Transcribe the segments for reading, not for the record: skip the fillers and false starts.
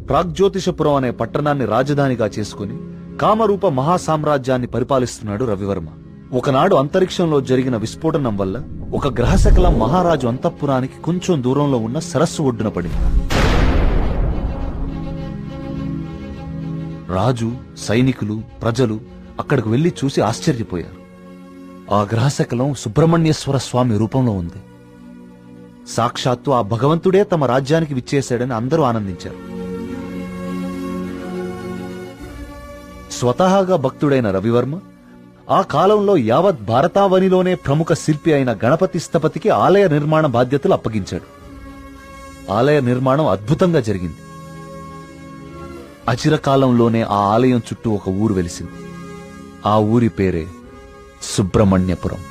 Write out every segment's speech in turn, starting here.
ప్రాగ్జ్యోతిషపురం అనే పట్టణాన్ని రాజధానిగా చేసుకుని కామరూప మహాసామ్రాజ్యాన్ని పరిపాలిస్తున్నాడు రవివర్మ. ఒకనాడు అంతరిక్షంలో జరిగిన విస్ఫోటనం వల్ల ఒక గ్రహశకలం మహారాజు అంతఃపురానికి కొంచెం దూరంలో ఉన్న సరస్సు ఒడ్డున పడింది. రాజు, సైనికులు, ప్రజలు అక్కడికి వెళ్లి చూసి ఆశ్చర్యపోయారు. ఆ గ్రహశకలం సుబ్రహ్మణ్యేశ్వర స్వామి రూపంలో ఉంది. సాక్షాత్తు ఆ భగవంతుడే తమ రాజ్యానికి విచ్చేశాడని అందరూ ఆనందించారు. స్వతహాగా భక్తుడైన రవివర్మ ఆ కాలంలో యావత్ భారతావనిలోనే ప్రముఖ శిల్పి అయిన గణపతి స్థపతికి ఆలయ నిర్మాణ బాధ్యతలు అప్పగించాడు. ఆలయ నిర్మాణం అద్భుతంగా జరిగింది. అచిరకాలంలోనే ఆ ఆలయం చుట్టూ ఒక ఊరు వెలిసింది. ఆ ఊరి పేరే సుబ్రహ్మణ్యపురం.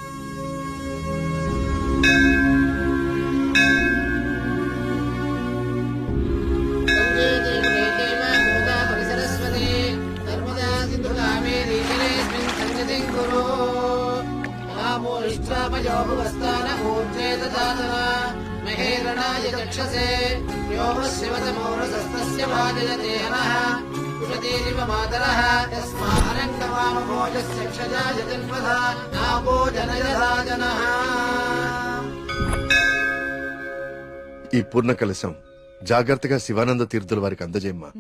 ఈ పూర్ణ కలశం జాగ్రత్తగా శివానంద తీర్థుల వారికి అందజేయమ్మా.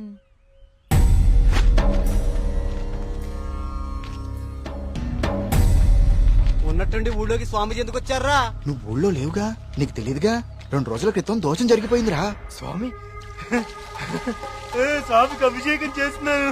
ఉన్నట్టుండి ఊళ్ళోకి స్వామీజీ ఎందుకు వచ్చారా? నువ్వు ఊళ్ళో లేవుగా, నీకు తెలియదుగా. 2 రోజుల క్రితం దోషం జరిగిపోయిందిరా. స్వామి స్వామికి అభిషేకం చేస్తున్నాను.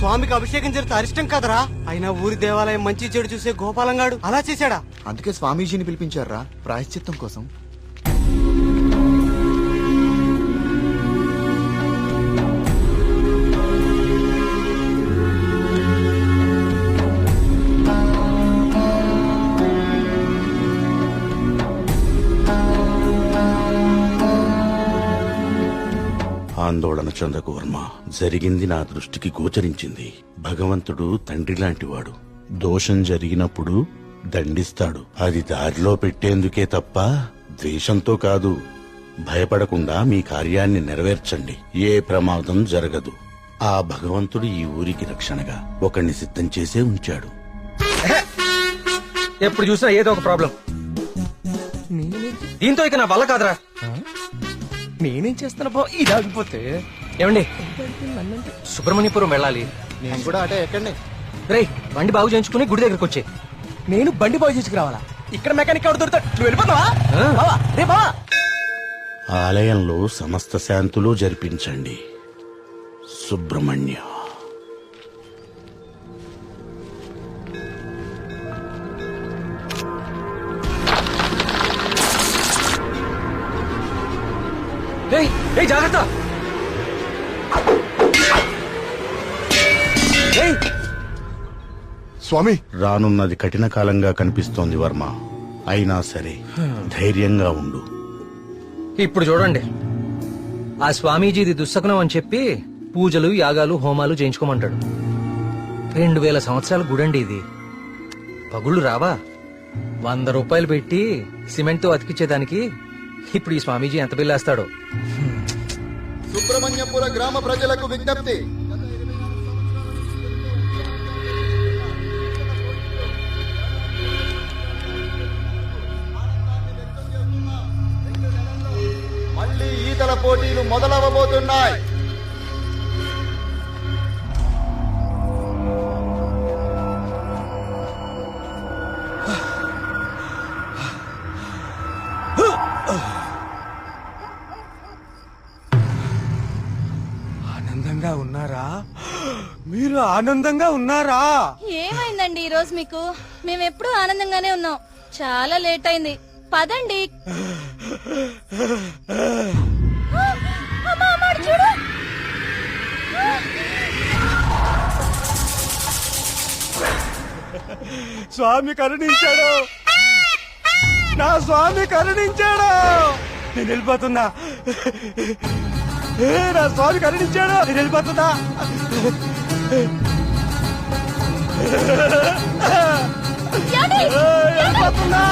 స్వామికి అభిషేకం జరిగితే అరిష్టం కదరా. అయినా ఊరి దేవాలయం మంచి చెడు చూసే గోపాలంగాడు అలా చేశాడా? అందుకే స్వామీజీని పిలిపించారా ప్రాయశ్చిత్తం కోసం. ఆందోళన చెందకు వర్మ. జరిగింది నా దృష్టికి గోచరించింది. భగవంతుడు తండ్రి లాంటివాడు. దోషం జరిగినప్పుడు దండిస్తాడు. అది దారిలో పెట్టేందుకే తప్ప ద్వేషంతో కాదు. భయపడకుండా మీ కార్యాన్ని నెరవేర్చండి. ఏ ప్రమాదం జరగదు. ఆ భగవంతుడు ఈ ఊరికి రక్షణగా ఒకణ్ణి సిద్ధం చేసే ఉంచాడు. ఎప్పుడు చూసినా ఏదో ఒక ప్రాబ్లం. దీంతో ఇక నా వల్ల కాదురా. నేనేం చేస్తాను బా, ఇది ఆగిపోతే. ఏమండి, సుబ్రహ్మణ్యపురం వెళ్ళాలి. నేను కూడా అటే ఎక్కండి. రేయ్, బండి బాగు చేయించుకుని గుడి దగ్గరకు వచ్చే. నేను బండి బాగు చేసుకురావాలా? ఇక్కడ మెకానిక్ ఎవరు దొరుకుతాడు? నువ్వు వెళ్ళిపోతావా? రే బావా. ఆలయంలో సమస్త శాంతులు జరిపించండి. సుబ్రహ్మణ్య. జాగ్రత్త. స్వామి, రానున్నది కఠిన కాలంగా కనిపిస్తోంది వర్మ. అయినా సరే ధైర్యంగా ఉండు. ఇప్పుడు చూడండి, ఆ స్వామీజీది దుస్సకునం అని చెప్పి పూజలు, యాగాలు, హోమాలు చేయించుకోమంటాడు. 2000 సంవత్సరాల గుడండి ఇది. పగుళ్ళు రావా? 100 రూపాయలు పెట్టి సిమెంట్ తో అతికిచ్చేదానికి ఇప్పుడు ఈ స్వామీజీ ఎంత బిల్లేస్తాడో. సుబ్రహ్మణ్యపుర గ్రామ ప్రజలకు విజ్ఞప్తి. మళ్ళీ ఈతల పోటీలు మొదలవబోతున్నాయి. ఆనందంగా ఉన్నారా? మీరు ఆనందంగా ఉన్నారా? ఏమైందండి ఈ రోజు మీకు? మేము ఎప్పుడూ ఆనందంగానే ఉన్నాం. చాలా లేట్ అయింది, పదండి. చూడు. స్వామి కరుణించాడు, నా స్వామి కరుణించాడు. నేను వెళ్ళిపోతున్నా. నా స్వామి కరుణించాడు, నేను వెళ్ళిపోతున్నా. వెళ్ళిపోతున్నా.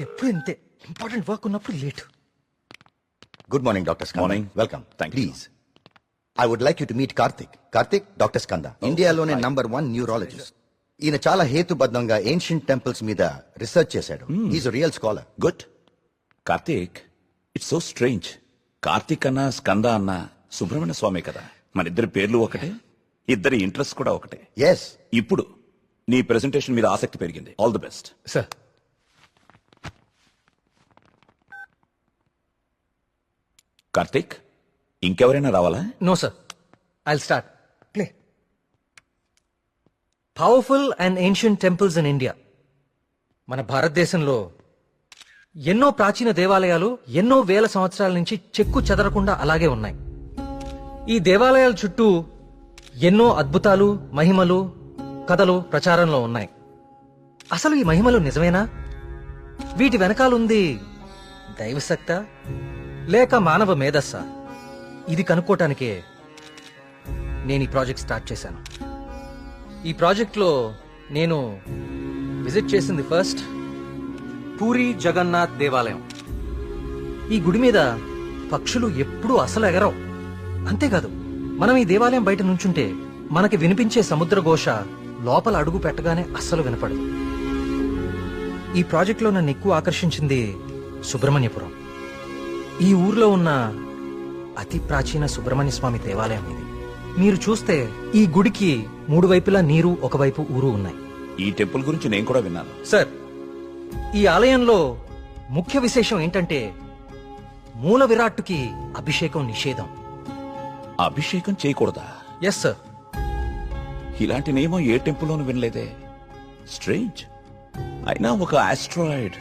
ఎప్పుడు ఇంతే, ఇంపార్టెంట్ వర్క్ ఉన్నప్పుడు late. Good morning doctor Skanda. Morning. Welcome. Thank you. Please I would like you to meet Karthik. Karthik, doctor Skanda, ఇండియాలోనే #1 న్యూరాలజిస్ట్. ఈయన చాలా హేతుబద్ధంగా ఏన్షియంట్ టెంపుల్స్ మీద రీసెర్చ్ చేశాడు. Is real scholar. Good. Karthik, it's so strange. Karthik అన్న స్కంద అన్న సుబ్రహ్మణ్య స్వామి కదా, మన ఇద్దరి పేర్లు ఒకటే, ఇద్దరి ఇంట్రెస్ట్ కూడా ఒకటే. ఎస్. ఇప్పుడు నీ ప్రెజెంటేషన్ మీద ఆసక్తి పెరిగింది. All the best. Sir, Karthik, ఇంకెవరైనా రావాలా? No sir, I'll start. Play. Powerful and ancient temples in India. మన భారతదేశంలో ఎన్నో ప్రాచీన దేవాలయాలు ఎన్నో వేల సంవత్సరాల నుంచి చెక్కు చెదరకుండా అలాగే ఉన్నాయి. ఈ దేవాలయాల చుట్టూ ఎన్నో అద్భుతాలు, మహిమలు, కథలు ప్రచారంలో ఉన్నాయి. అసలు ఈ మహిమలు నిజమేనా? వీటి వెనకాలుంది దైవశక్తా లేక మానవ మేధస్సా? ఇది కనుక్కోటానికే నేను ఈ ప్రాజెక్ట్ స్టార్ట్ చేశాను. ఈ ప్రాజెక్ట్లో నేను విజిట్ చేసింది ఫస్ట్ పూరి జగన్నాథ్ దేవాలయం. ఈ గుడి మీద పక్షులు ఎప్పుడూ అసలు ఎగరవు. అంతేకాదు, మనం ఈ దేవాలయం బయట నుంచుంటే మనకి వినిపించే సముద్ర ఘోష లోపల అడుగు పెట్టగానే అస్సలు వినపడదు. ఈ ప్రాజెక్ట్లో నన్ను ఎక్కువ ఆకర్షించింది సుబ్రహ్మణ్యపురం. ఈ ఊర్లో ఉన్న అతి ప్రాచీన సుబ్రహ్మణ్య స్వామి దేవాలయం ఇది. మీరు చూస్తే ఈ గుడికి 3 వైపులా నీరు, ఒకవైపు ఊరు ఉన్నాయి. ఈ టెంపుల్ గురించి నేను కూడా విన్నాను. సార్, ఈ ఆలయంలో ముఖ్య విశేషం ఏంటంటే మూల విరాట్టుకి అభిషేకం నిషేధం. అభిషేకం చేయకూడదా? Yes sir. ఇలాంటి నియమం ఏ టెంపుల్లోనూ వినలేదే. స్ట్రేంజ్. అయినా ఒక ఆస్ట్రాయిడ్,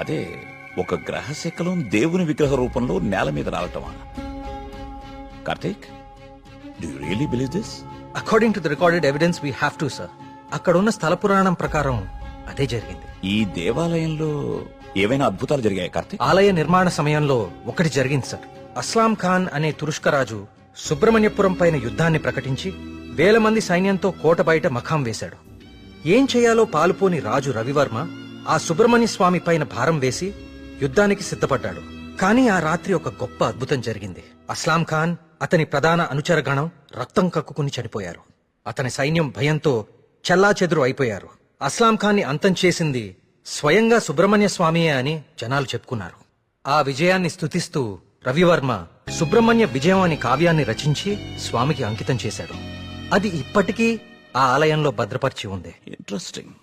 అదే ఒక గ్రహ శకలం దేవుని విగ్రహ రూపంలో నేల మీద రావటమా? Karthik, do you really believe this? According to the recorded evidence we have to sir. అక్కడ ఉన్న స్థల పురాణం ప్రకారం అదే జరిగింది. ఈ దేవాలయంలో ఏవైనా అద్భుతాలు జరిగాయి కార్తీక్? ఆలయ నిర్మాణ సమయంలో ఒకటి జరిగింది సార్. అస్లాం ఖాన్ అనే తురుష్క రాజు సుబ్రహ్మణ్యపురం పైన యుద్ధాన్ని ప్రకటించి 1000 మంది సైన్యంతో కోట బయట మఖాం వేశాడు. ఏం చేయాలో పాలుపోని రాజు రవివర్మ ఆ సుబ్రహ్మణ్య స్వామి పైన భారం వేసి యుద్ధానికి సిద్ధపడ్డాడు. కానీ ఆ రాత్రి ఒక గొప్ప అద్భుతం జరిగింది. అస్లాం ఖాన్, అతని ప్రధాన అనుచరగణం రక్తం కక్కుకుని చనిపోయారు. అతని సైన్యం భయంతో చెల్లాచెదురు అయిపోయారు. అస్లాం ఖాన్ ని అంతం చేసింది స్వయంగా సుబ్రహ్మణ్య స్వామియే అని జనాలు చెప్పుకున్నారు. ఆ విజయాన్ని స్తుతిస్తూ రవివర్మ సుబ్రహ్మణ్య విజయం అని కావ్యాన్ని రచించి స్వామికి అంకితం చేశాడు. అది ఇప్పటికీ ఆ ఆలయంలో భద్రపరిచి ఉంది. ఇంట్రెస్టింగ్.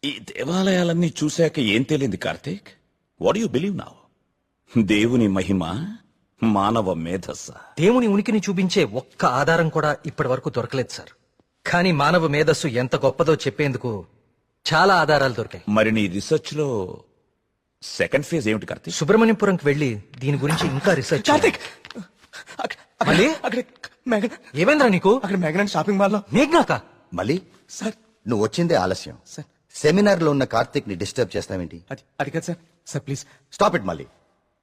ఈ దేవాలయాలన్నీ చూశాక ఏం తేలింది Karthik? What you believe now? దేవుని మహిమ, మానవ మేధస్స? దేవుని ఉనికిని చూపించే ఒక్క ఆధారం కూడా ఇప్పటి వరకు దొరకలేదు సార్. కానీ మానవ మేధస్సు ఎంత గొప్పదో చెప్పేందుకు చాలా ఆధారాలు దొరికాయి. మరి నీ రీసెర్చ్ లో సెకండ్ ఫేజ్ ఏమిటి కార్తీక్? సుబ్రహ్మణ్యపురంకి వెళ్లి దీని గురించి ఇంకా రీసెర్చ్ చేయాలి. మళ్ళీ? ఏమైందిరా నీకు? అక్కడ మేఘనా షాపింగ్ మాల్ లో. మేఘ్నాక? మళ్ళీ సార్, నువ్వు వచ్చిందే ఆలస్యం. సార్, సెమినార్ లో ఉన్న కార్తిక్ ని డిస్టర్బ్ చేస్తావేంటి? అది కాదు sir. Sir please stop it. మళ్ళీ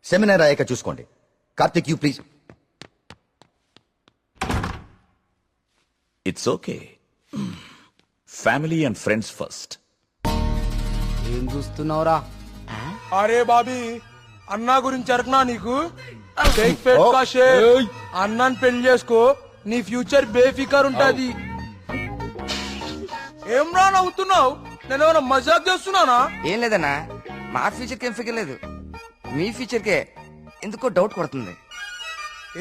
సెమినార్ అయ్యాక చూసుకోండి. Karthik, you please. It's okay. Family and friends first. ఏం చూస్తున్నావురా? అరే బాబీ, అన్నా గురించి అరకనా నీకు? అన్నాన్ని పెళ్లి చేసుకో, నీ ఫ్యూచర్ బేఫికర్ ఉంటది. ఏం రా నవ్వుతున్నావు? నేను ఏమైనా మజాక్ చేస్తున్నానా? ఏం లేదన్నా, మా ఫ్యూచర్ కి ఏం ఫిగర్ లేదు, మీ ఫ్యూచర్ కే ఎందుకో డౌట్ కొడుతుంది.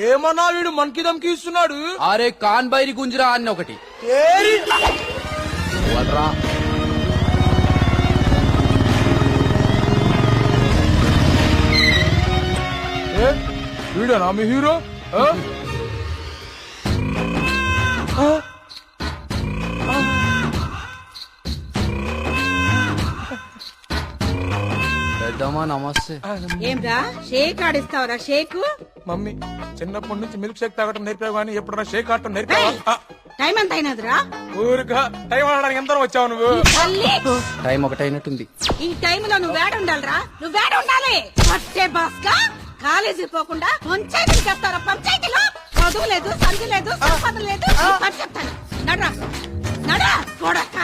ఏమన్నా వీడు మనకి దమ్కి ఇస్తున్నాడు. అరే కాన్ బైరి గుంజరా అన్న ఒకటి. వీడేనా మీ హీరో? పెద్దమ్మా నమస్తే. ఏంరా షేక్ ఆడిస్తావరా? షేక్ మమ్మీ చిన్నప్పటి నుంచి మిల్క్ షేక్ తాగటం నేర్పావు కానీ ఎప్పుడన్నా షేక్ ఆడటం నేర్పావా? టైం ఎంత అయినదిరా? ఊరుగా టైం ఆడడానికి ఎంత వచ్చావు నువ్వు? తల్లి, టైం ఒకటైనట్టుంది. ఈ టైంలో నువ్వు వేడ ఉండాలిరా, నువ్వు వేడ ఉండాలి. పట్టే బాస్గా కాలేజీ పోకుండా పంచాయతీలు చెప్తారా? పంచాయతీలో చదువు లేదు, సంధి లేదు, సంపద లేదు. పని చెప్తాను. నడరా నడరా కొడక.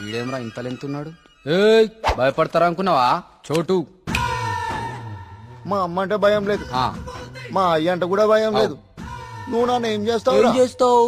వీడేమరా ఇంత లెంతున్నాడు? భయపడతారా అనుకున్నావా? చోటు మా అమ్మ అంటే భయం లేదు, మా అయ్య అంటే కూడా భయం లేదు. నువ్వు నన్ను ఏం చేస్తావు? చేస్తావు?